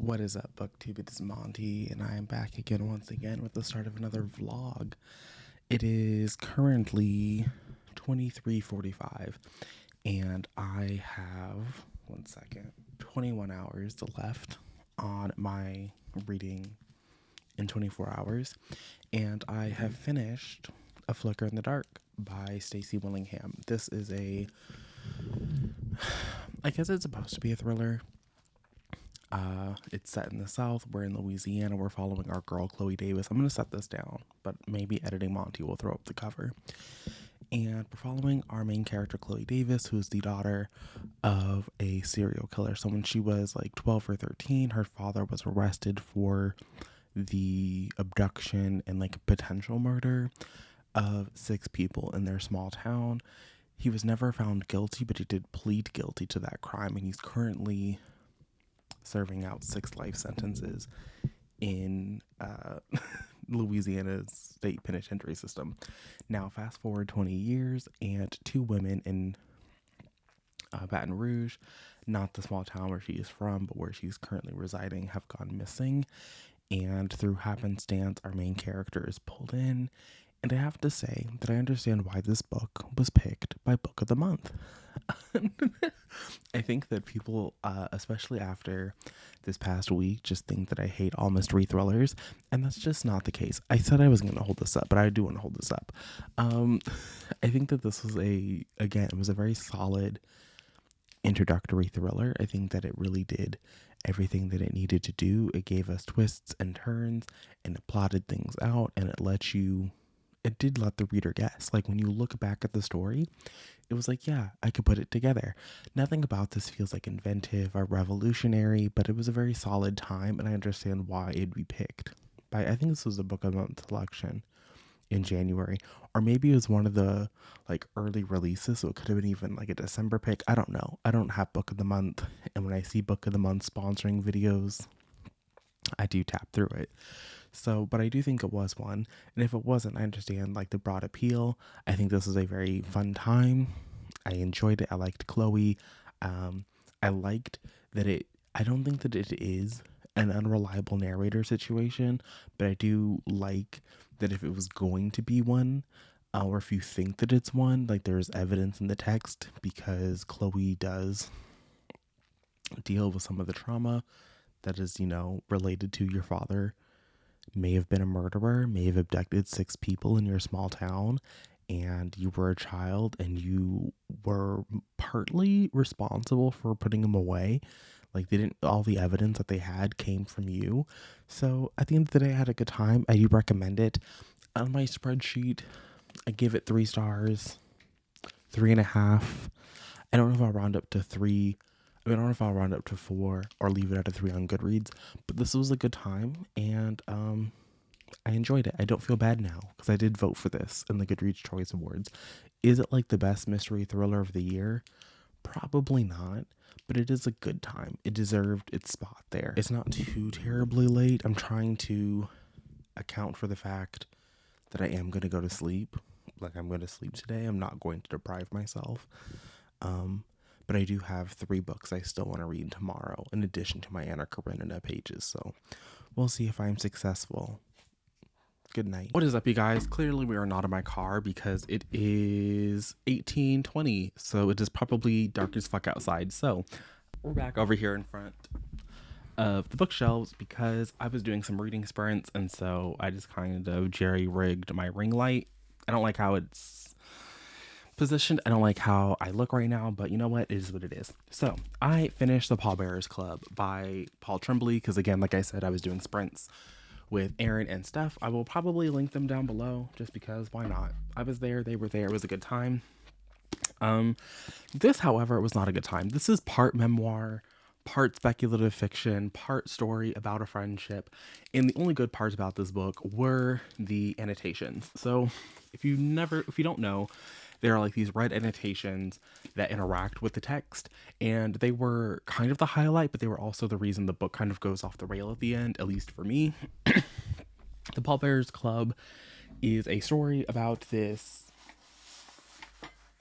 What is up, BookTube? It is Monty, and I am back again once again with the start of another vlog. It is currently 23:45, and I have 21 hours left on my reading in 24 hours, and I have finished A Flicker in the Dark by Stacey Willingham. This is I guess it's supposed to be a thriller. It's set in the South. We're in Louisiana. We're following our girl, Chloe Davis. I'm going to set this down, but maybe editing Monty will throw up the cover. And we're following our main character, Chloe Davis, who's the daughter of a serial killer. So when she was like 12 or 13, her father was arrested for the abduction and like potential murder of 6 people in their small town. He was never found guilty, but he did plead guilty to that crime, and he's currently serving out 6 life sentences in Louisiana's state penitentiary system. Now, fast forward 20 years, and 2 women in Baton Rouge, not the small town where she is from, but where she's currently residing, have gone missing. And through happenstance, our main character is pulled in. And I have to say that I understand why this book was picked by Book of the Month. I think that people, especially after this past week, just think that I hate all mystery thrillers, and that's just not the case. I said I was going to hold this up, but I do want to hold this up. I think that this was it was a very solid introductory thriller. I think that it really did everything that it needed to do. It gave us twists and turns, and it plotted things out, and it did let the reader guess. Like, when you look back at the story, it was like, yeah, I could put it together. Nothing about this feels like inventive or revolutionary, but it was a very solid time, and I understand why it'd be picked. I think this was a Book of the Month selection in January, or maybe it was one of the like early releases, so it could have been even like a December pick. I don't know. I don't have Book of the Month, and when I see Book of the Month sponsoring videos, I do tap through it. So, but I do think it was one. And if it wasn't, I understand like the broad appeal. I think this was a very fun time. I enjoyed it. I liked Chloe. I liked that I don't think that it is an unreliable narrator situation, but I do like that if it was going to be one, or if you think that it's one, like there's evidence in the text, because Chloe does deal with some of the trauma that is, related to your father may have been a murderer, may have abducted 6 people in your small town, and you were a child, and you were partly responsible for putting them away. Like, all the evidence that they had came from you. So at the end of the day, I had a good time. I do recommend it. On my spreadsheet, I give it 3 stars, 3.5. I don't know if I'll round up to 3. I don't know if I'll round up to 4 or leave it at a 3 on Goodreads, but this was a good time, and I enjoyed it. I don't feel bad now, because I did vote for this in the Goodreads Choice Awards. Is it like the best mystery thriller of the year? Probably not, but it is a good time. It deserved its spot there. It's not too terribly late. I'm trying to account for the fact that I am going to go to sleep. Like, I'm going to sleep today. I'm not going to deprive myself. But I do have 3 books I still want to read tomorrow, in addition to my Anna Karenina pages. So we'll see if I'm successful. Good night. What is up, you guys? Clearly we are not in my car because it is 18:20. So it is probably dark as fuck outside. So we're back over here in front of the bookshelves because I was doing some reading sprints. And so I just kind of jerry-rigged my ring light. I don't like how it's positioned. I don't like how I look right now, but you know what? It is what it is. So I finished the Pallbearers Club by Paul Tremblay because, again, like I said, I was doing sprints with Aaron and Steph. I will probably link them down below just because why not? I was there, they were there, it was a good time. This, however, was not a good time. This is part memoir, part speculative fiction, part story about a friendship, and the only good parts about this book were the annotations. So if you don't know, there are like these red annotations that interact with the text, and they were kind of the highlight, but they were also the reason the book kind of goes off the rail at the end, at least for me. The Pallbearers Club is a story about this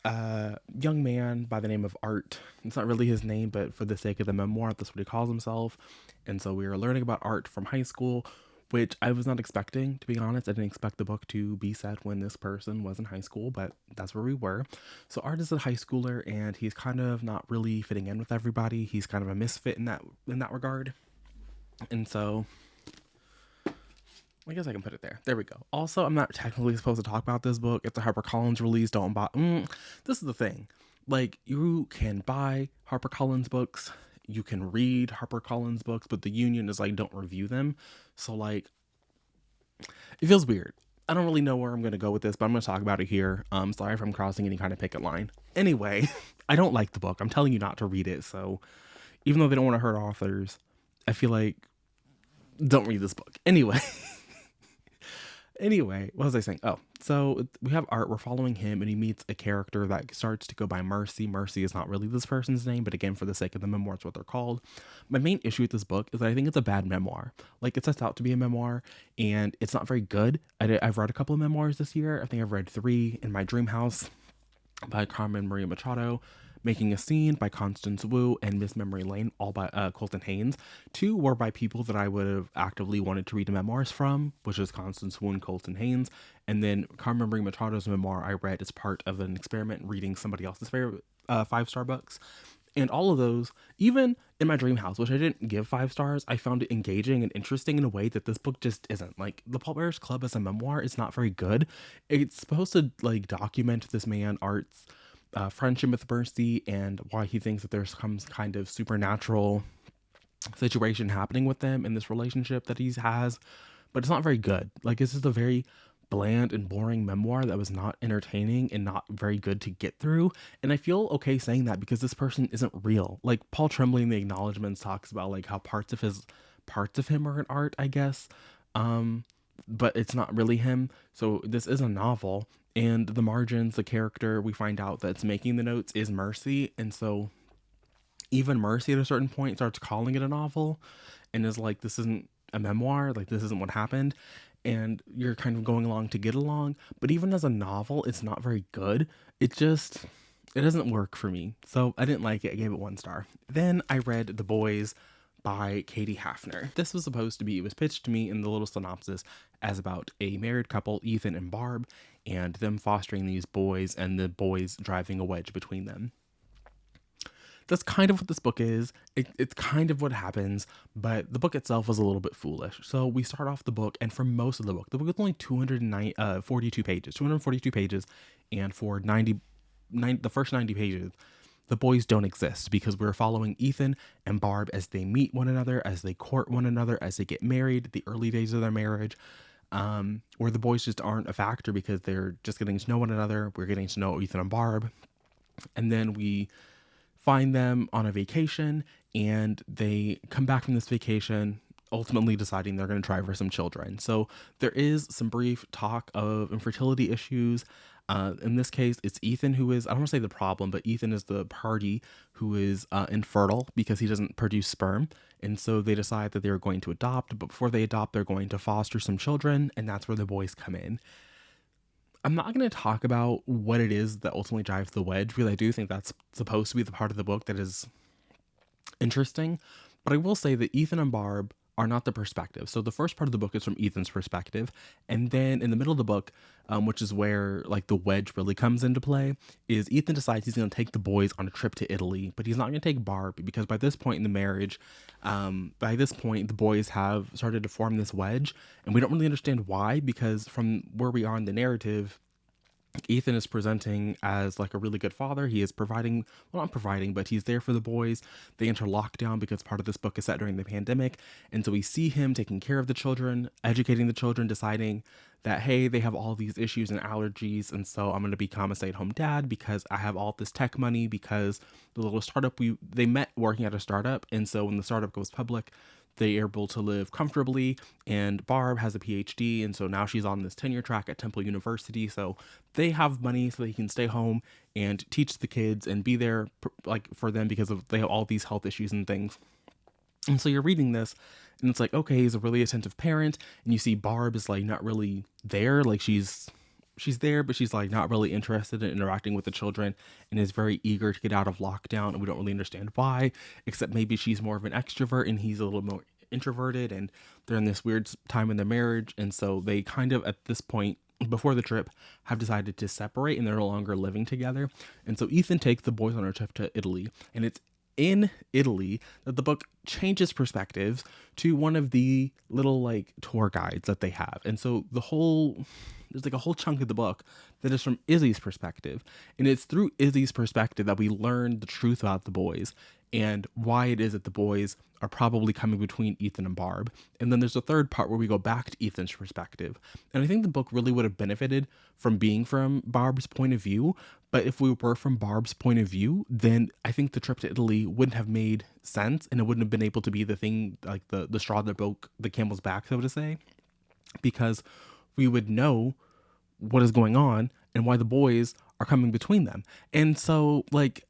young man by the name of Art. It's not really his name, but for the sake of the memoir, that's what he calls himself. And so we were learning about art from high school, which I was not expecting, to be honest. I didn't expect the book to be set when this person was in high school, but that's where we were. So Art is a high schooler, and he's kind of not really fitting in with everybody. He's kind of a misfit in that regard. And so I guess I can put it there. There we go. Also, I'm not technically supposed to talk about this book. It's a HarperCollins release. Don't buy. This is the thing. Like, you can buy HarperCollins books. You can read HarperCollins books, but the union is like, don't review them. So, like, it feels weird. I don't really know where I'm going to go with this, but I'm going to talk about it here. Sorry if I'm crossing any kind of picket line. Anyway, I don't like the book. I'm telling you not to read it. So, even though they don't want to hurt authors, I feel like, don't read this book. Anyway, what was I saying? Oh, so we have Art. We're following him, and he meets a character that starts to go by Mercy. Mercy is not really this person's name, but again, for the sake of the memoir, it's what they're called. My main issue with this book is that I think it's a bad memoir. Like, it sets out to be a memoir, and it's not very good. I've read a couple of memoirs this year. I think I've read 3: In My Dream House by Carmen Maria Machado, Making a Scene by Constance Wu, and Miss Memory Lane, all by Colton Haynes. 2 were by people that I would have actively wanted to read the memoirs from, which is Constance Wu and Colton Haynes. And then Carmen Maria Machado's memoir I read as part of an experiment reading somebody else's favorite 5-star books. And all of those, even In My Dream House, which I didn't give 5 stars, I found it engaging and interesting in a way that this book just isn't. Like, The Pallbearers Club as a memoir is not very good. It's supposed to, like, document this man, Art's friendship with Mercy and why he thinks that there's some kind of supernatural situation happening with them in this relationship that he has, but it's not very good. Like, it's just a very bland and boring memoir that was not entertaining and not very good to get through. And I feel okay saying that because this person isn't real. Like, Paul Tremblay in the acknowledgments talks about like how parts of him are in art, I guess. But it's not really him. So this is a novel, and the margins, the character, we find out that's making the notes is Mercy. And so even Mercy at a certain point starts calling it a novel and is like, this isn't a memoir, like this isn't what happened. And you're kind of going along to get along. But even as a novel, it's not very good. It doesn't work for me. So I didn't like it. I gave it 1 star. Then I read The Boys by Katie Hafner. This was supposed to be, it was pitched to me in the little synopsis as about a married couple, Ethan and Barb, and them fostering these boys and the boys driving a wedge between them. That's kind of what this book is. It's kind of what happens, but the book itself was a little bit foolish. So we start off the book, and for most of the book is only 242 pages, and for the first 90 pages, the boys don't exist because we're following Ethan and Barb as they meet one another, as they court one another, as they get married, the early days of their marriage, where the boys just aren't a factor because they're just getting to know one another. We're getting to know Ethan and Barb. And then we find them on a vacation, and they come back from this vacation ultimately deciding they're going to try for some children. So there is some brief talk of infertility issues. In this case, it's Ethan who is, I don't want to say the problem, but Ethan is the party who is infertile because he doesn't produce sperm. And so they decide that they're going to adopt, but before they adopt, they're going to foster some children, and that's where the boys come in. I'm not going to talk about what it is that ultimately drives the wedge, because I do think that's supposed to be the part of the book that is interesting. But I will say that Ethan and Barb are not the perspective. So the first part of the book is from Ethan's perspective. And then in the middle of the book, which is where like the wedge really comes into play, is Ethan decides he's going to take the boys on a trip to Italy, but he's not going to take Barb because by this point in the marriage, the boys have started to form this wedge, and we don't really understand why, because from where we are in the narrative, Ethan is presenting as like a really good father. He is providing, well, not providing, but he's there for the boys. They enter lockdown because part of this book is set during the pandemic. And so we see him taking care of the children, educating the children, deciding that, hey, they have all these issues and allergies. And so I'm going to become a stay-at-home dad because I have all this tech money, because the little startup, they met working at a startup. And so when the startup goes public, they are able to live comfortably, and Barb has a PhD, and so now she's on this tenure track at Temple University, so they have money so they can stay home and teach the kids and be there like for them because they have all these health issues and things. And so you're reading this, and it's like, okay, he's a really attentive parent, and you see Barb is like not really there, like she's there, but she's like not really interested in interacting with the children and is very eager to get out of lockdown. And we don't really understand why, except maybe she's more of an extrovert and he's a little more introverted and they're in this weird time in their marriage. And so they kind of, at this point, before the trip, have decided to separate and they're no longer living together. And so Ethan takes the boys on a trip to Italy, and it's in Italy that the book changes perspectives to one of the little like tour guides that they have. And so there's like a whole chunk of the book that is from Izzy's perspective. And it's through Izzy's perspective that we learn the truth about the boys and why it is that the boys are probably coming between Ethan and Barb. And then there's a third part where we go back to Ethan's perspective. And I think the book really would have benefited from being from Barb's point of view. But if we were from Barb's point of view, then I think the trip to Italy wouldn't have made sense, and it wouldn't have been able to be the thing, like the straw that broke the camel's back, so to say, because we would know what is going on and why the boys are coming between them. And so, like,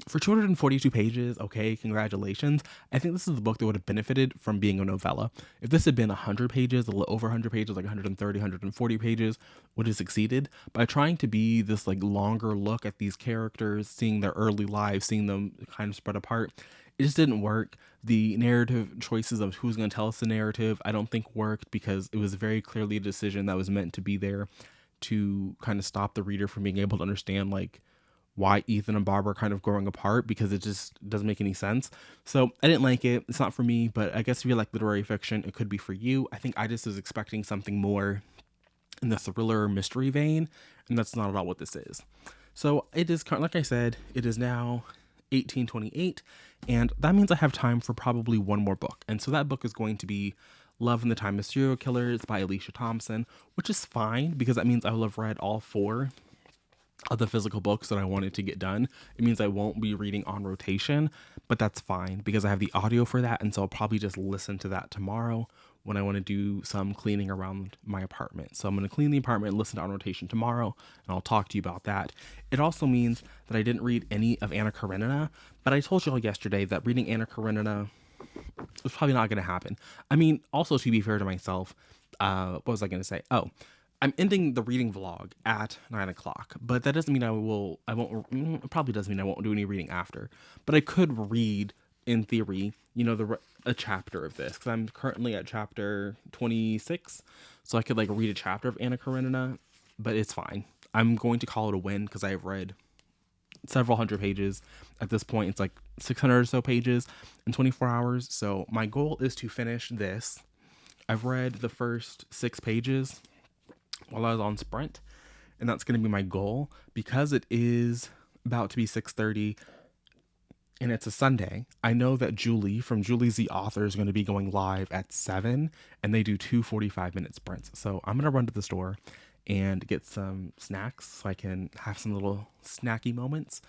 for 242 pages, okay, congratulations. I think this is the book that would have benefited from being a novella. If this had been 100 pages, a little over 100 pages, like 130, 140 pages, would have succeeded. By trying to be this, like, longer look at these characters, seeing their early lives, seeing them kind of spread apart, it just didn't work. The narrative choices of who's going to tell us the narrative, I don't think worked, because it was very clearly a decision that was meant to be there to kind of stop the reader from being able to understand, like, why Ethan and Barb are kind of growing apart, because it just doesn't make any sense. So I didn't like it. It's not for me, but I guess if you like literary fiction, it could be for you. I think I just was expecting something more in the thriller mystery vein, and that's not at all what this is. So it is, like I said, it is now 1828, and that means I have time for probably one more book. And so that book is going to be Love in the Time of Serial Killers by Alicia Thompson, which is fine because that means I will have read all 4 of the physical books that I wanted to get done. It means I won't be reading on rotation, but that's fine because I have the audio for that, and so I'll probably just listen to that tomorrow when I want to do some cleaning around my apartment. So I'm going to clean the apartment and listen to on rotation tomorrow, and I'll talk to you about that. It also means that I didn't read any of Anna Karenina, but I told you all yesterday that reading Anna Karenina was probably not going to happen. I mean, also to be fair to myself, what was I going to say? Oh, I'm ending the reading vlog at 9 o'clock, but that doesn't mean it probably doesn't mean I won't do any reading after, but I could read, in theory, a chapter of this, because I'm currently at chapter 26, so I could, like, read a chapter of Anna Karenina, but it's fine. I'm going to call it a win, because I have read several hundred pages. At this point, it's like 600 or so pages in 24 hours, so my goal is to finish this. I've read the first 6 pages while I was on Sprint, and that's going to be my goal because it is about to be 6:30 and it's a Sunday. I know that Julie from Julie's the Author is going to be going live at 7, and they do 2 45-minute sprints. So I'm going to run to the store and get some snacks so I can have some little snacky moments,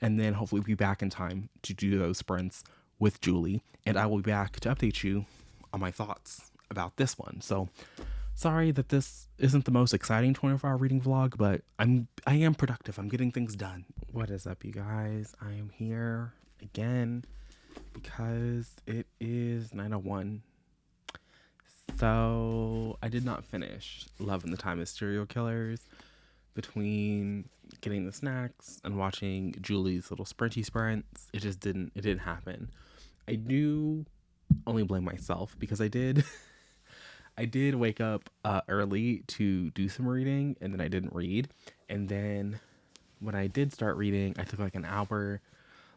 and then hopefully be back in time to do those sprints with Julie, and I will be back to update you on my thoughts about this one. So sorry that this isn't the most exciting 24-hour reading vlog, but I am productive. I'm getting things done. What is up, you guys? I am here again because it is 9:01. So I did not finish Love in the Time of Serial Killers between getting the snacks and watching Julie's little sprinty sprints. It didn't happen. I do only blame myself because I did wake up early to do some reading, and then I didn't read. And then when I did start reading, I took like an hour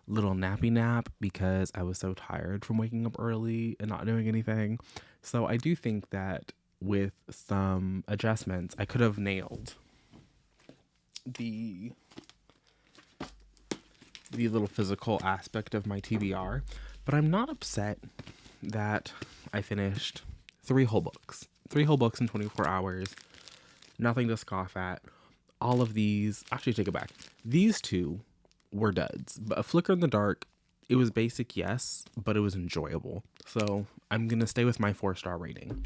little nappy nap because I was so tired from waking up early and not doing anything. So I do think that with some adjustments, I could have nailed the little physical aspect of my TBR, but I'm not upset that I finished 3 whole books in 24 hours. Nothing to scoff at. All of these, actually take it back. These 2 were duds, but A Flicker in the Dark, it was basic, yes, but it was enjoyable. So I'm going to stay with my 4-star rating.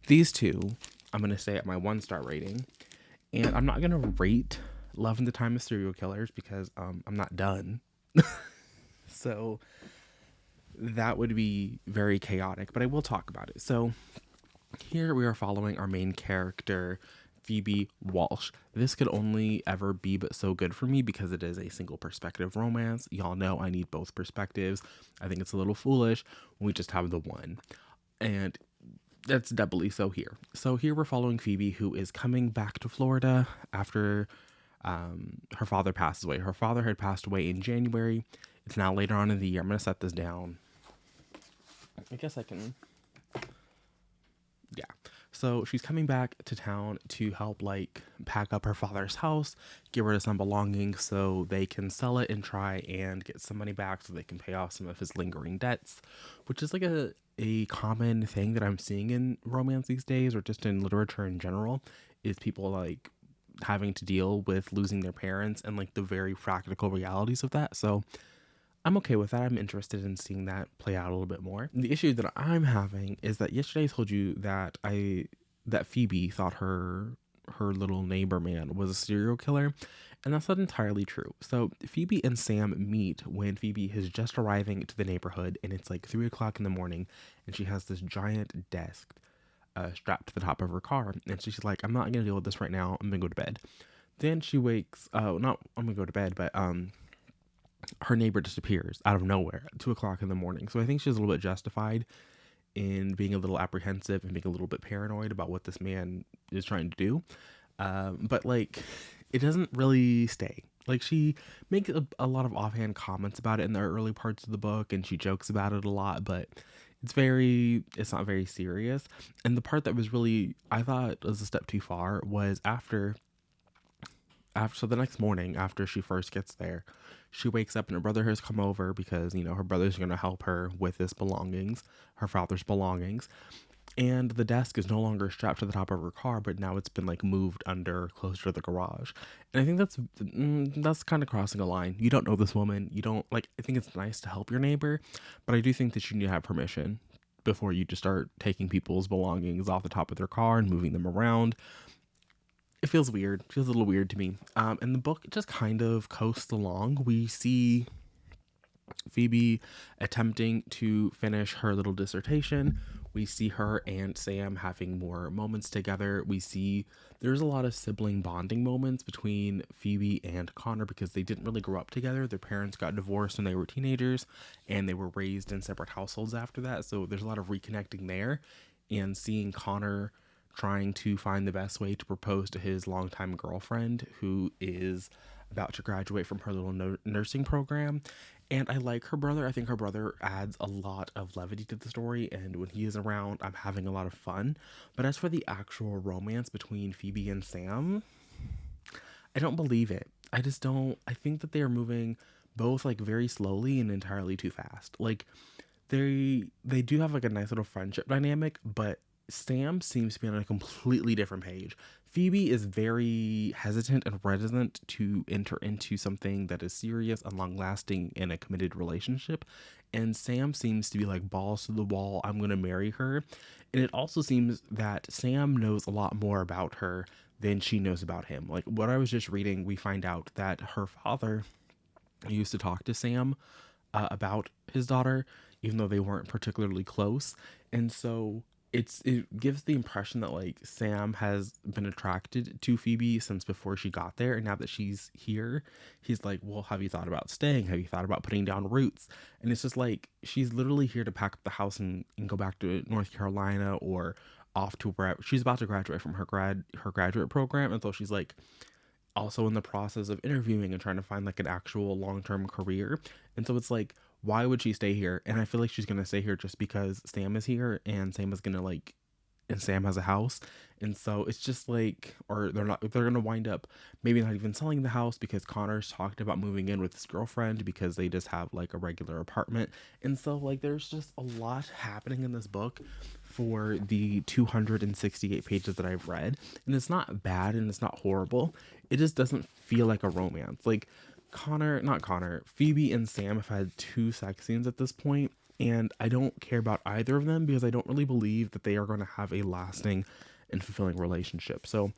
These 2, I'm going to stay at my 1-star rating. And I'm not going to rate Love in the Time of Serial Killers because I'm not done. So that would be very chaotic, but I will talk about it. So here we are following our main character, Phoebe Walsh. This could only ever be but so good for me because it is a single perspective romance. Y'all know I need both perspectives. I think it's a little foolish when we just have the one. And that's doubly so here. So here we're following Phoebe, who is coming back to Florida after her father passed away. Her father had passed away in January. It's now later on in the year. I'm going to set this down. I guess I can. Yeah. So she's coming back to town to help like pack up her father's house, get rid of some belongings so they can sell it and try and get some money back so they can pay off some of his lingering debts, which is like a common thing that I'm seeing in romance these days, or just in literature in general, is people like having to deal with losing their parents and like the very practical realities of that. So I'm okay with that. I'm interested in seeing that play out a little bit more. The issue that I'm having is that yesterday I told you that that Phoebe thought her little neighbor man was a serial killer, and that's not entirely true. So Phoebe and Sam meet when Phoebe is just arriving to the neighborhood, and it's like 3 o'clock in the morning, and she has this giant desk strapped to the top of her car, and she's like, "I'm not gonna deal with this right now. I'm gonna go to bed." Then she wakes. Not I'm gonna go to bed, but her neighbor disappears out of nowhere at 2 o'clock in the morning. So I think she's a little bit justified in being a little apprehensive and being a little bit paranoid about what this man is trying to do. But like, it doesn't really stay. Like, she makes a lot of offhand comments about it in the early parts of the book, and she jokes about it a lot, but it's not very serious. And the part that was really, I thought was a step too far was so the next morning after she first gets there, she wakes up and her brother has come over because, her brother's going to help her with her father's belongings. And the desk is no longer strapped to the top of her car, but now it's been like moved under closer to the garage. And I think that's kind of crossing a line. You don't know this woman. You don't like, I think it's nice to help your neighbor, but I do think that you need to have permission before you just start taking people's belongings off the top of their car and moving them around. It feels weird. It feels a little weird to me. And the book just kind of coasts along. We see Phoebe attempting to finish her little dissertation. We see her and Sam having more moments together. We see there's a lot of sibling bonding moments between Phoebe and Connor because they didn't really grow up together. Their parents got divorced when they were teenagers, and they were raised in separate households after that. So there's a lot of reconnecting there, and seeing Connor trying to find the best way to propose to his longtime girlfriend, who is about to graduate from her little nursing program. And I like her brother. I think her brother adds a lot of levity to the story, and when he is around, I'm having a lot of fun. But as for the actual romance between Phoebe and Sam, I don't believe it. I just don't. I think that they are moving both like very slowly and entirely too fast. Like, they do have like a nice little friendship dynamic, but Sam seems to be on a completely different page. Phoebe is very hesitant and reticent to enter into something that is serious and long lasting in a committed relationship. And Sam seems to be like balls to the wall, I'm going to marry her. And it also seems that Sam knows a lot more about her than she knows about him. Like, what I was just reading, we find out that her father used to talk to Sam about his daughter, even though they weren't particularly close. And so it gives the impression that like Sam has been attracted to Phoebe since before she got there, and now that she's here, he's like, well, have you thought about staying? Have you thought about putting down roots? And it's just like, she's literally here to pack up the house and go back to North Carolina or off to where she's about to graduate from her graduate program, and so she's like also in the process of interviewing and trying to find like an actual long-term career. And so it's like, why would she stay here? And I feel like she's gonna stay here just because Sam is here, and Sam is gonna like, and Sam has a house. And so it's just like, or they're gonna wind up maybe not even selling the house because Connor's talked about moving in with his girlfriend because they just have like a regular apartment. And so like, there's just a lot happening in this book for the 268 pages that I've read. And it's not bad and it's not horrible. It just doesn't feel like a romance. Like, Phoebe and Sam have had 2 sex scenes at this point, and I don't care about either of them because I don't really believe that they are going to have a lasting and fulfilling relationship. So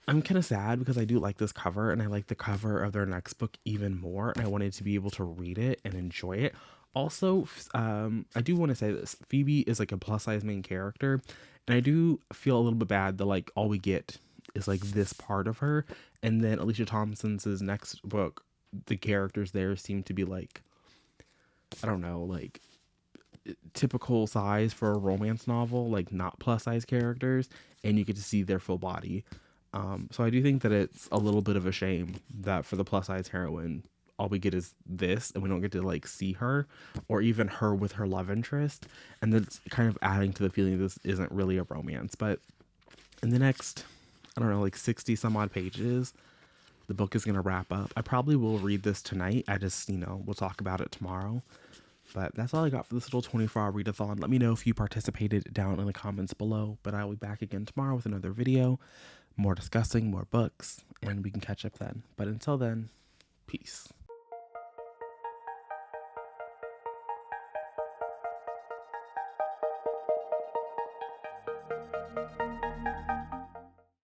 I'm kind of sad because I do like this cover, and I like the cover of their next book even more, and I wanted to be able to read it and enjoy it. Also, I do want to say this. Phoebe is like a plus size main character, and I do feel a little bit bad that like all we get is like this part of her, and then Alicia Thompson's next book, the characters there seem to be like, I don't know, like typical size for a romance novel, like not plus size characters, and you get to see their full body. So I do think that it's a little bit of a shame that for the plus size heroine, all we get is this, and we don't get to like see her or even her with her love interest. And that's kind of adding to the feeling this isn't really a romance. But in the next, I don't know, like 60 some odd pages, the book is going to wrap up. I probably will read this tonight. I just, we'll talk about it tomorrow. But that's all I got for this little 24-hour readathon. Let me know if you participated down in the comments below. But I'll be back again tomorrow with another video, more discussing, more books, and we can catch up then. But until then, peace.